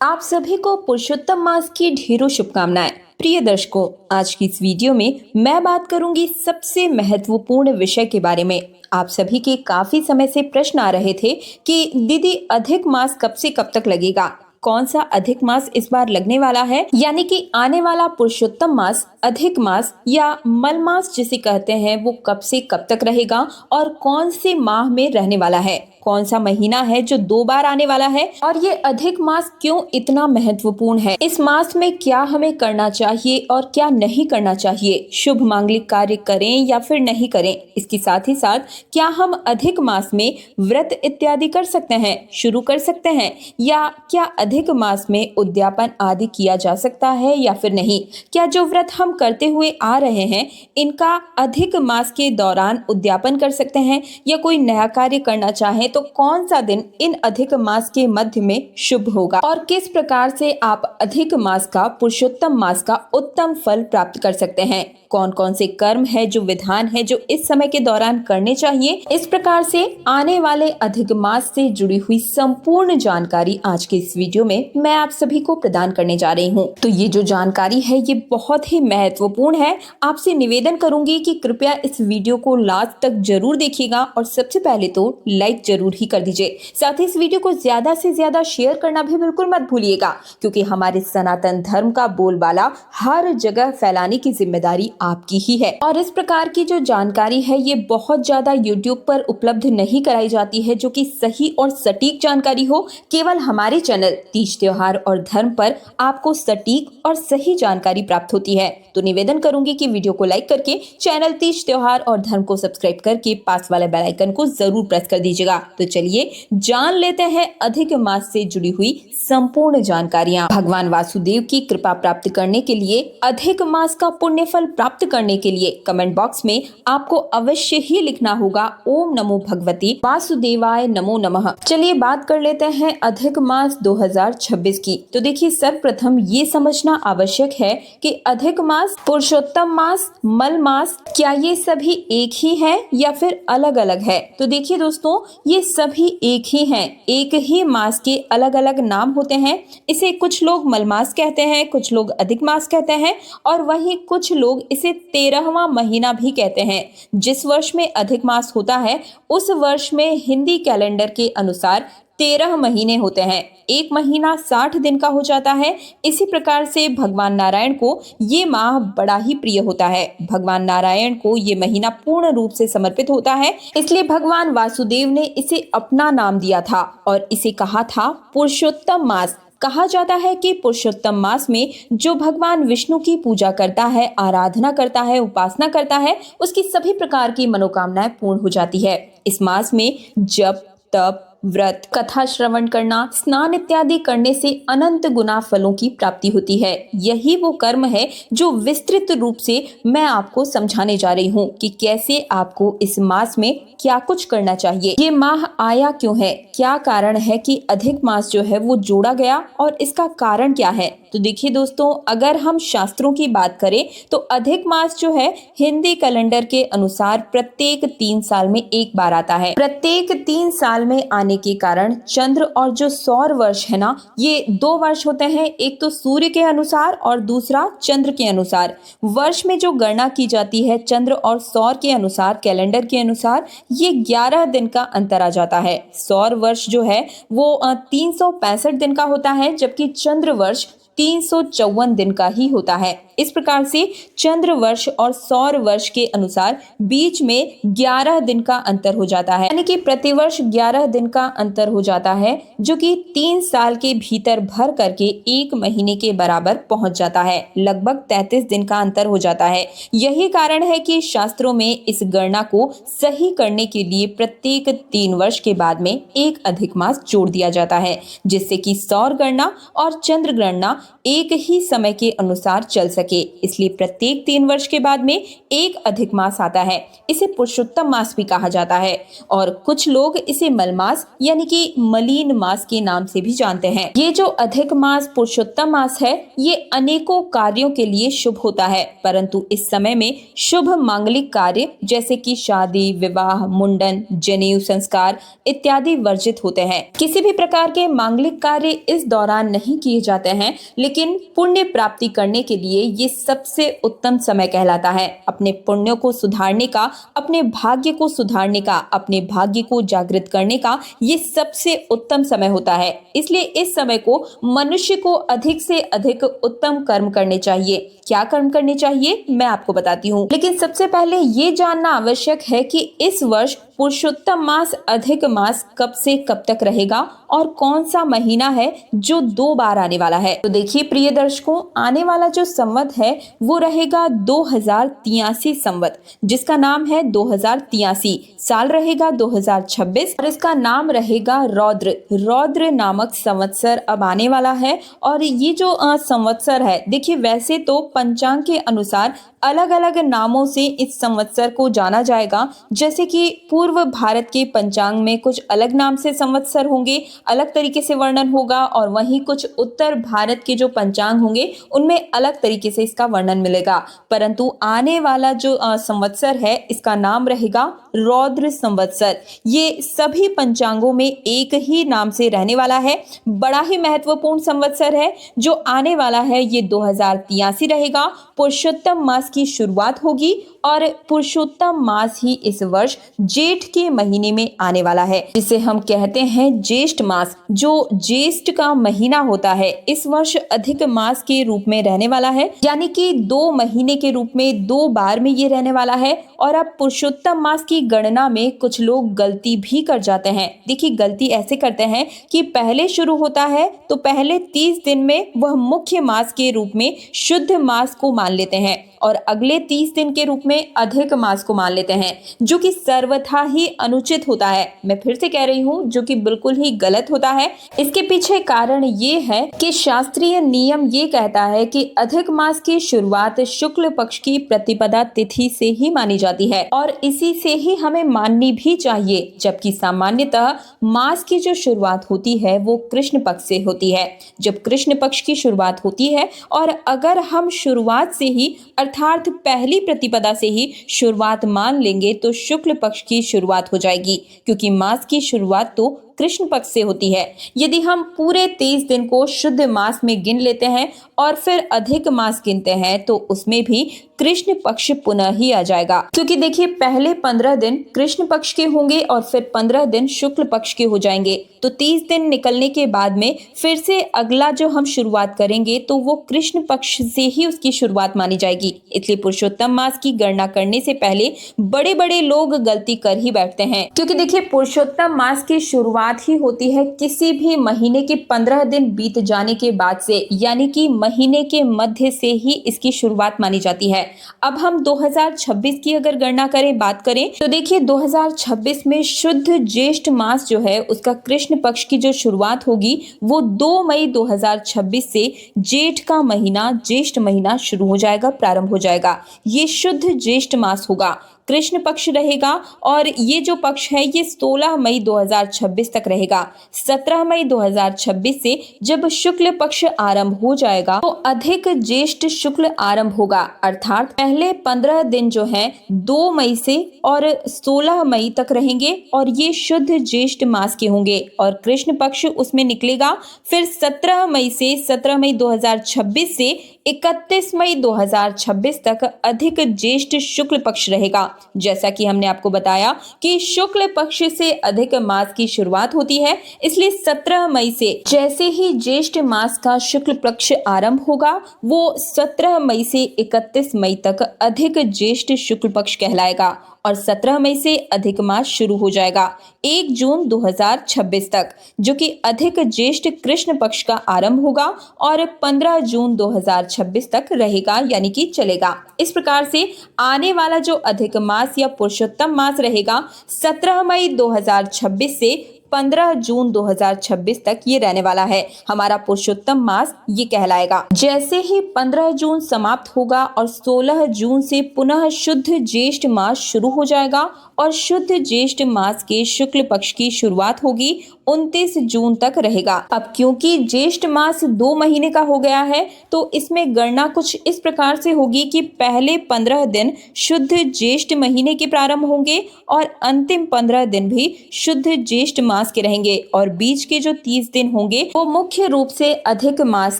आप सभी को पुरुषोत्तम मास की ढेरों शुभकामनाएं। प्रिय दर्शकों, आज की इस वीडियो में मैं बात करूंगी सबसे महत्वपूर्ण विषय के बारे में। आप सभी के काफी समय से प्रश्न आ रहे थे कि दीदी अधिक मास कब से कब तक लगेगा, कौन सा अधिक मास इस बार लगने वाला है, यानी कि आने वाला पुरुषोत्तम मास, अधिक मास या मल मास जिसे कहते हैं, वो कब से कब तक रहेगा और कौन से माह में रहने वाला है, कौन सा महीना है जो 2 बार आने वाला है और ये अधिक मास क्यों इतना महत्वपूर्ण है। इस मास में क्या हमें करना चाहिए और क्या नहीं करना चाहिए, शुभ मांगलिक कार्य करें या फिर नहीं करें। इसके साथ ही साथ क्या हम अधिक मास में व्रत इत्यादि कर सकते हैं, शुरू कर सकते हैं, या क्या अधिक मास में उद्यापन आदि किया जा सकता है या फिर नहीं। क्या जो व्रत हम करते हुए आ रहे हैं इनका अधिक मास के दौरान उद्यापन कर सकते हैं, या कोई नया कार्य करना चाहें तो कौन सा दिन इन अधिक मास के मध्य में शुभ होगा और किस प्रकार से आप अधिक मास का, पुरुषोत्तम मास का उत्तम फल प्राप्त कर सकते हैं। कौन कौन से कर्म है, जो विधान है, जो इस समय के दौरान करने चाहिए। इस प्रकार से आने वाले अधिक मास से जुड़ी हुई संपूर्ण जानकारी आज के इस वीडियो में मैं आप सभी को प्रदान करने जा रही हूँ। तो ये जो जानकारी है ये बहुत ही महत्वपूर्ण है। आपसे निवेदन करूंगी कि कृपया इस वीडियो को लास्ट तक जरूर देखिएगा और सबसे पहले तो लाइक जरूर ही कर दीजिए। साथ ही इस वीडियो को ज्यादा से ज्यादा शेयर करना भी बिल्कुल मत भूलिएगा, क्योंकि हमारे सनातन धर्म का बोलबाला हर जगह फैलाने की जिम्मेदारी आपकी ही है। और इस प्रकार की जो जानकारी है ये बहुत ज्यादा YouTube पर उपलब्ध नहीं कराई जाती है, जो कि सही और सटीक जानकारी हो। केवल हमारे चैनल तीज त्योहार और धर्म पर आपको सटीक और सही जानकारी प्राप्त होती है। तो निवेदन करूंगी कि वीडियो को लाइक करके चैनल तीज त्योहार और धर्म को सब्सक्राइब करके पास वाले बेल आइकन को जरूर प्रेस कर दीजिएगा। तो चलिए जान लेते हैं अधिक मास से जुड़ी हुई संपूर्ण जानकारियां। भगवान वासुदेव की कृपा प्राप्त करने के लिए, अधिक मास का पुण्य फल प्राप्त करने के लिए कमेंट बॉक्स में आपको अवश्य ही लिखना होगा ओम नमो भगवती वासुदेवाय नमो नमः। चलिए बात कर लेते हैं अधिक मास 2026 की। तो देखिए, सर्वप्रथम ये समझना आवश्यक है कि अधिक मास, पुरुषोत्तम मास, मल मास, क्या ये सभी एक ही है या फिर अलग अलग है। तो देखिए दोस्तों, ये सभी एक ही हैं। एक ही मास के अलग अलग नाम होते हैं। इसे कुछ लोग मल मास कहते हैं, कुछ लोग अधिक मास कहते हैं, और वहीं कुछ लोग इसे 13वां महीना भी कहते हैं। जिस वर्ष में अधिक मास होता है उस वर्ष में हिंदी कैलेंडर के अनुसार 13 महीने होते हैं। एक महीना 60 दिन का हो जाता है। इसी प्रकार से भगवान नारायण को ये माह बड़ा ही प्रिय होता है। भगवान नारायण को ये महीना पूर्ण रूप से समर्पित होता है, इसलिए भगवान वासुदेव ने इसे अपना नाम दिया था और इसे कहा था पुरुषोत्तम मास। कहा जाता है कि पुरुषोत्तम मास में जो भगवान विष्णु की पूजा करता है, आराधना करता है, उपासना करता है, उसकी सभी प्रकार की मनोकामनाएं पूर्ण हो जाती है। इस मास में जप, तप, व्रत, कथा श्रवण करना, स्नान इत्यादि करने से अनंत गुना फलों की प्राप्ति होती है। यही वो कर्म है जो विस्तृत रूप से मैं आपको समझाने जा रही हूँ कि कैसे आपको इस मास में क्या कुछ करना चाहिए। ये माह आया क्यों है, क्या कारण है कि अधिक मास जो है वो जोड़ा गया और इसका कारण क्या है। तो देखिए दोस्तों, अगर हम शास्त्रों की बात करें तो अधिक मास जो है हिंदी कैलेंडर के अनुसार प्रत्येक 3 साल में एक बार आता है। प्रत्येक 3 साल में आने के कारण चंद्र और जो सौर वर्ष है ना, ये 2 वर्ष होते हैं। एक तो सूर्य के अनुसार और दूसरा चंद्र के अनुसार। वर्ष में जो गणना की जाती है चंद्र और सौर के अनुसार, कैलेंडर के अनुसार, ये 11 दिन का अंतर आ जाता है। सौर वर्ष जो है वो 365 दिन का होता है, जबकि चंद्र वर्ष 354 दिन का ही होता है। इस प्रकार से चंद्र वर्ष और सौर वर्ष के अनुसार बीच में 11 दिन का अंतर हो जाता है, यानी कि प्रतिवर्ष 11 दिन का अंतर हो जाता है, जो कि 3 साल के भीतर भर करके 1 महीने के बराबर पहुंच जाता है। लगभग 33 दिन का अंतर हो जाता है। यही कारण है कि शास्त्रों में इस गणना को सही करने के लिए प्रत्येक 3 वर्ष के बाद में एक अधिक मास जोड़ दिया जाता है, जिससे कि सौर गणना और चंद्र गणना एक ही समय के अनुसार चल सके, इसलिए प्रत्येक 3 वर्ष के बाद में एक अधिक मास आता है। इसे पुरुषोत्तम मास भी कहा जाता है और कुछ लोग इसे मलमास यानी कि मलीन मास के नाम से भी जानते हैं। ये जो अधिक मास पुरुषोत्तम मास है, ये अनेकों कार्यों के लिए शुभ होता है, परंतु इस समय में शुभ मांगलिक कार्य जैसे कि शादी, विवाह, मुंडन, जनेऊ संस्कार इत्यादि वर्जित होते हैं। किसी भी प्रकार के मांगलिक कार्य इस दौरान नहीं किए जाते हैं, लेकिन पुण्य प्राप्ति करने के लिए ये सबसे उत्तम समय कहलाता है। अपने पुण्यों को सुधारने का, अपने भाग्य को सुधारने का, अपने भाग्य को जागृत करने का ये सबसे उत्तम समय होता है। इसलिए इस समय को मनुष्य को अधिक से अधिक उत्तम कर्म करने चाहिए। क्या कर्म करने चाहिए मैं आपको बताती हूँ, लेकिन सबसे पहले ये जानना आवश्यक है कि इस वर्ष पुरुषोत्तम मास अधिक मास कब से कब तक रहेगा और कौन सा महीना है जो 2 बार आने वाला है। तो देखिए प्रिय दर्शकों, आने वाला जो संवत है वो रहेगा 2083 संवत, जिसका नाम है 2083। साल रहेगा 2026 और इसका नाम रहेगा रौद्र नामक संवत्सर अब आने वाला है। और ये जो संवत्सर है, देखिए वैसे तो पंचांग के अनुसार अलग अलग नामों से इस संवत्सर को जाना जाएगा। जैसे कि पूर्व भारत के पंचांग में कुछ अलग नाम से संवत्सर होंगे, अलग तरीके से वर्णन होगा, और वहीं कुछ उत्तर भारत के जो पंचांग होंगे उनमें अलग तरीके से इसका वर्णन मिलेगा। परंतु आने वाला जो संवत्सर है इसका नाम रहेगा रौद्र संवत्सर। ये सभी पंचांगों में एक ही नाम से रहने वाला है। बड़ा ही महत्वपूर्ण संवत्सर है जो आने वाला है। ये 2083 रहेगा। पुरुषोत्तम मास की शुरुआत होगी और पुरुषोत्तम मास ही इस वर्ष जेठ के महीने में आने वाला है, जिसे हम कहते हैं ज्येष्ठ मास। जो ज्येष्ठ का महीना होता है इस वर्ष अधिक मास के रूप में रहने वाला है, यानी कि 2 महीने के रूप में 2 बार में ये रहने वाला है। और अब पुरुषोत्तम मास की गणना में कुछ लोग गलती भी कर जाते हैं। देखिए गलती ऐसे करते हैं कि पहले शुरू होता है तो पहले 30 दिन में वह मुख्य मास के रूप में शुद्ध मास को मान लेते हैं और अगले 30 दिन के रूप में अधिक मास को मान लेते हैं, जो कि सर्वथा ही अनुचित होता है। मैं फिर से कह रही हूँ, जो कि बिल्कुल ही गलत होता है। इसके पीछे कारण ये है कि शास्त्रीय नियम ये कहता है कि अधिक मास की शुरुआत शुक्ल पक्ष की प्रतिपदा तिथि से ही मानी जाती है और इसी से ही हमें माननी भी चाहिए, जबकि सामान्यतः मास की जो शुरुआत होती है वो कृष्ण पक्ष से होती है। जब कृष्ण पक्ष की शुरुआत होती है और अगर हम शुरुआत से ही अर्थात पहली प्रतिपदा से ही शुरुआत मान लेंगे तो शुक्ल पक्ष की शुरुआत हो जाएगी, क्योंकि मास की शुरुआत तो कृष्ण पक्ष से होती है। यदि हम पूरे 23 दिन को शुद्ध मास में गिन लेते हैं और फिर अधिक मास गिनते हैं तो उसमें भी कृष्ण पक्ष पुनः ही आ जाएगा, क्योंकि देखिए पहले 15 दिन कृष्ण पक्ष के होंगे और फिर 15 दिन शुक्ल पक्ष के हो जाएंगे। तो 30 दिन निकलने के बाद में फिर से अगला जो हम शुरुआत करेंगे तो वो कृष्ण पक्ष से ही उसकी शुरुआत मानी जाएगी। इसलिए पुरुषोत्तम मास की गणना करने से पहले बड़े बड़े लोग गलती कर ही बैठते हैं, क्योंकि देखिए पुरुषोत्तम मास की शुरुआत ही होती है किसी भी महीने के 15 दिन बीत जाने के बाद से, यानी कि महीने के मध्य से ही इसकी शुरुआत मानी जाती है। अब हम 2026 की अगर गणना करें, बात करें तो देखिए 2026 में शुद्ध ज्येष्ठ मास जो है उसका कृष्ण पक्ष की जो शुरुआत होगी वो 2 मई 2026 से जेठ का महीना, ज्येष्ठ महीना शुरू हो जाएगा, प्रारंभ हो जाएगा। ये शुद्ध ज्येष्ठ मास होगा, कृष्ण पक्ष रहेगा और ये जो पक्ष है ये 16 मई 2026 तक रहेगा। 17 मई 2026 से जब शुक्ल पक्ष आरंभ हो जाएगा तो अधिक ज्येष्ठ शुक्ल आरंभ होगा, अर्थात पहले 15 दिन जो है 2 मई से और 16 मई तक रहेंगे और ये शुद्ध ज्येष्ठ मास के होंगे और कृष्ण पक्ष उसमें निकलेगा। फिर 17 मई से 17 मई 2026 से 31 मई 2026 तक अधिक ज्येष्ठ शुक्ल पक्ष रहेगा। जैसा कि हमने आपको बताया कि शुक्ल पक्ष से अधिक मास की शुरुआत होती है, इसलिए 17 मई से जैसे ही ज्येष्ठ मास का शुक्ल पक्ष आरंभ होगा वो 17 मई से 31 मई तक अधिक ज्येष्ठ शुक्ल पक्ष कहलाएगा और 17 मई से अधिक मास शुरू हो जाएगा 1 जून 2026 तक, जो कि अधिक ज्येष्ठ कृष्ण पक्ष का आरंभ होगा और 15 जून 2026 तक रहेगा, यानी कि चलेगा। इस प्रकार से आने वाला जो अधिक मास या पुरुषोत्तम मास रहेगा 17 मई 2026 से 15 जून 2026 तक ये रहने वाला है। हमारा पुरुषोत्तम मास ये कहलाएगा। जैसे ही 15 जून समाप्त होगा और 16 जून से पुनः शुद्ध ज्येष्ठ मास शुरू हो जाएगा और शुद्ध ज्येष्ठ मास के शुक्ल पक्ष की शुरुआत होगी 29 जून तक रहेगा। अब क्योंकि ज्येष्ठ मास 2 महीने का हो गया है तो इसमें गणना कुछ इस प्रकार से होगी कि पहले 15 दिन शुद्ध ज्येष्ठ महीने के प्रारंभ होंगे और अंतिम 15 दिन भी शुद्ध ज्येष्ठ मास के रहेंगे और बीच के जो 30 दिन होंगे वो मुख्य रूप से अधिक मास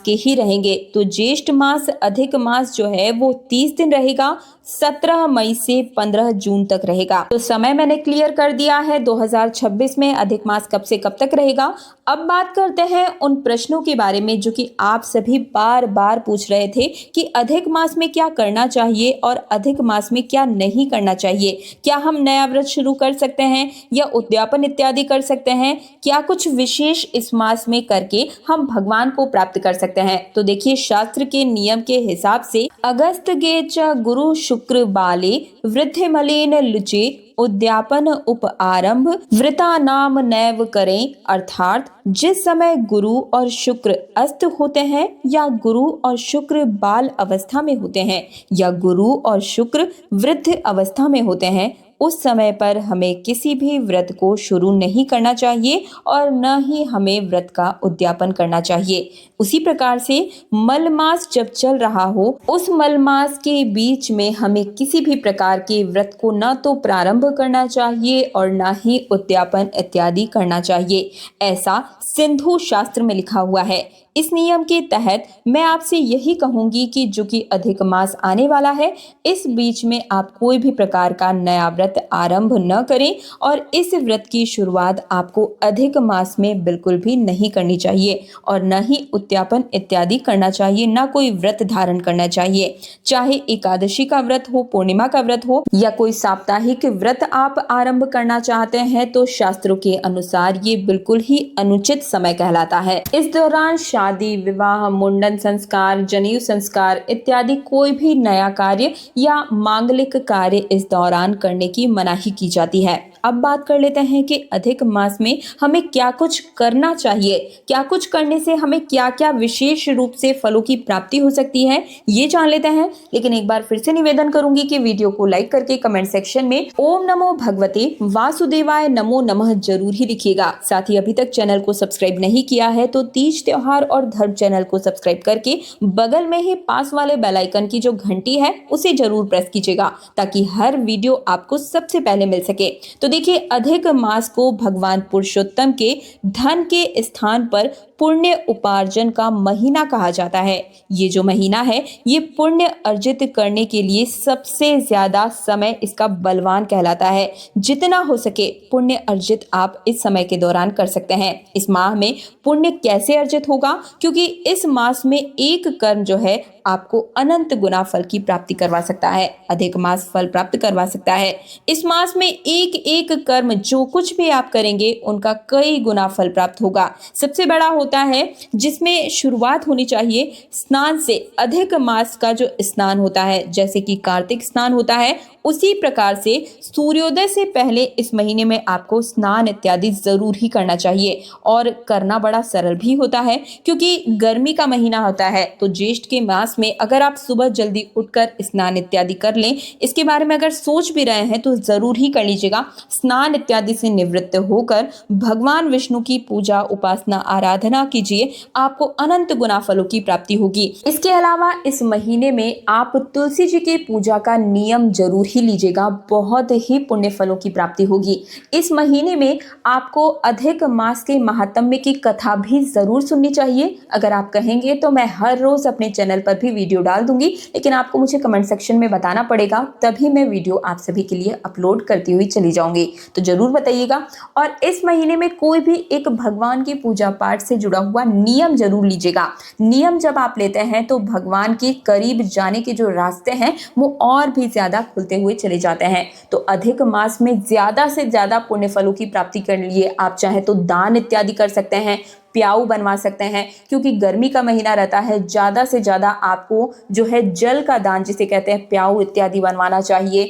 के ही रहेंगे। तो ज्येष्ठ मास अधिक मास जो है वो 30 दिन रहेगा, 17 मई से 15 जून तक रहेगा। तो समय मैंने क्लियर कर दिया है 2026 में अधिक मास कब से कब तक रहेगा। अब बात करते हैं उन प्रश्नों के बारे में जो कि आप सभी बार बार पूछ रहे थे कि अधिक मास में क्या करना चाहिए और अधिक मास में क्या नहीं करना चाहिए। क्या हम नया व्रत शुरू कर सकते हैं या उद्यापन इत्यादि कर सकते हैं? क्या कुछ विशेष इस मास में करके हम भगवान को प्राप्त कर सकते हैं? तो देखिए, शास्त्र के नियम के हिसाब से अगस्त गे च गुरु शुक्र बाले वृद्धि मलेन लुचे उद्यापन उप आरंभ वृता नाम नैव करें। अर्थात जिस समय गुरु और शुक्र अस्त होते हैं या गुरु और शुक्र बाल अवस्था में होते हैं या गुरु और शुक्र वृद्ध अवस्था में होते हैं, उस समय पर हमें किसी भी व्रत को शुरू नहीं करना चाहिए और न ही हमें व्रत का उद्यापन करना चाहिए। उसी प्रकार से मल मास जब चल रहा हो उस मल मास के बीच में हमें किसी भी प्रकार के व्रत को न तो प्रारंभ करना चाहिए और न ही उद्यापन इत्यादि करना चाहिए। ऐसा सिंधु शास्त्र में लिखा हुआ है। इस नियम के तहत मैं आपसे यही कहूंगी कि जो कि अधिक मास आने वाला है, इस बीच में आप कोई भी प्रकार का नया व्रत आरंभ न करें और इस व्रत की शुरुआत आपको अधिक मास में बिल्कुल भी नहीं करनी चाहिए और न ही उद्यापन इत्यादि करना चाहिए, ना कोई व्रत धारण करना चाहिए। चाहे एकादशी का व्रत हो, पूर्णिमा का व्रत हो या कोई साप्ताहिक व्रत आप आरंभ करना चाहते हैं तो शास्त्रों के अनुसार ये बिल्कुल ही अनुचित समय कहलाता है। इस दौरान शादी, विवाह, मुंडन संस्कार, जनेऊ संस्कार इत्यादि कोई भी नया कार्य या मांगलिक कार्य इस दौरान करने की मनाही की जाती है। अब बात कर लेते हैं कि अधिक मास में हमें क्या कुछ करना चाहिए, क्या कुछ करने से हमें क्या क्या विशेष रूप से फलों की प्राप्ति हो सकती है, ये जान लेते हैं। लेकिन एक बार फिर से निवेदन करूंगी कि वीडियो को लाइक करके कमेंट सेक्शन में ओम नमो भगवते वासुदेवाय नमो नमः जरूर ही लिखिएगा। साथ ही अभी तक चैनल को सब्सक्राइब नहीं किया है तो तीज त्योहार और धर्म चैनल को सब्सक्राइब करके बगल में ही पास वाले बेल आइकन की जो घंटी है उसे जरूर प्रेस कीजिएगा ताकि हर वीडियो आपको सबसे पहले मिल सके। तो देखिए, अधिक मास को भगवान पुरुषोत्तम के धन के स्थान पर पुण्य उपार्जन का महीना कहा जाता है। ये जो महीना है ये पुण्य अर्जित करने के लिए सबसे ज्यादा समय इसका बलवान कहलाता है। जितना हो सके पुण्य अर्जित आप इस समय के दौरान कर सकते हैं। इस माह में पुण्य कैसे अर्जित होगा? क्योंकि इस मास में एक कर्म जो है आपको अनंत गुना फल की प्राप्ति करवा सकता है, अधिक मास फल प्राप्त करवा सकता है। इस मास में एक एक कर्म जो कुछ भी आप करेंगे उनका कई गुना फल प्राप्त होगा। सबसे बड़ा होता है जिसमें शुरुआत होनी चाहिए स्नान से। अधिक मास का जो स्नान होता है, जैसे कि कार्तिक स्नान होता है, उसी प्रकार से सूर्योदय से पहले इस महीने में आपको स्नान इत्यादि जरूर ही करना चाहिए और करना बड़ा सरल भी होता है क्योंकि गर्मी का महीना होता है। तो ज्येष्ठ के मास में अगर आप सुबह जल्दी उठकर स्नान इत्यादि कर लें, इसके बारे में अगर सोच भी रहे हैं तो जरूर ही कर लीजिएगा। स्नान इत्यादि से निवृत्त होकर भगवान विष्णु की पूजा, उपासना, आराधना कीजिए, आपको अनंत गुना फलों की प्राप्ति होगी। इसके अलावा इस महीने में आप तुलसी जी की पूजा का नियम जरूर ही लीजिएगा, बहुत ही पुण्य फलों की प्राप्ति होगी। इस महीने में आपको अधिक मास के महात्म्य की कथा भी जरूर सुननी चाहिए। अगर आप कहेंगे तो मैं हर रोज अपने चैनल पर भी वीडियो डाल दूंगी, लेकिन आपको मुझे कमेंट सेक्शन में बताना पड़ेगा, तभी मैं वीडियो आप सभी के लिए अपलोड करती हुई चली जाऊंगी। तो जरूर बताइएगा। और इस महीने में कोई भी एक भगवान की पूजा पाठ से जुड़ा हुआ नियम जरूर लीजिएगा। नियम जब आप लेते हैं तो भगवान के करीब जाने के जो रास्ते हैं वो और भी ज्यादा खुलते हुए चले जाते हैं। तो अधिक मास में ज्यादा से ज्यादा पुण्य फलों की प्राप्ति के लिए आप चाहे तो दान इत्यादि कर सकते हैं, प्याऊ बनवा सकते हैं, क्योंकि गर्मी का महीना रहता है, ज़्यादा से ज़्यादा आपको जो है जल का दान जिसे कहते हैं प्याऊ इत्यादि बनवाना चाहिए।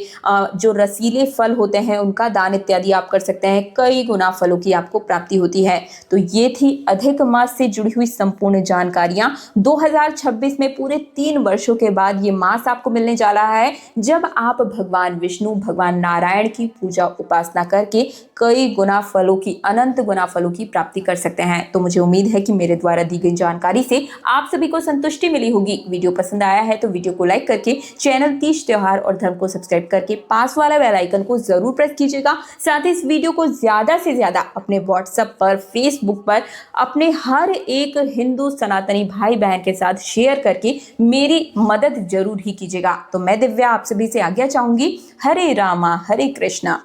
जो रसीले फल होते हैं उनका दान इत्यादि आप कर सकते हैं, कई गुना फलों की आपको प्राप्ति होती है। तो ये थी अधिक मास से जुड़ी हुई संपूर्ण जानकारियां। 2026 में पूरे 3 वर्षों के बाद ये मास आपको मिलने जा रहा है, जब आप भगवान विष्णु, भगवान नारायण की पूजा उपासना करके कई गुना फलों की, अनंत गुना फलों की प्राप्ति कर सकते हैं। तो मुझे उम्मीद है कि मेरे द्वारा दी गई जानकारी से आप सभी को संतुष्टि मिली होगी। वीडियो पसंद आया है तो वीडियो को लाइक करके चैनल तीज त्योहार और धर्म को सब्सक्राइब करके पास वाला बेल आइकन को जरूर प्रेस कीजिएगा। साथ ही इस वीडियो को ज्यादा से ज्यादा अपने व्हाट्सएप पर, फेसबुक पर अपने हर एक हिंदू सनातनी भाई बहन के साथ शेयर करके मेरी मदद जरूर ही कीजिएगा। तो मैं दिव्या आप सभी से आज्ञा चाहूंगी। हरे रामा हरे कृष्णा।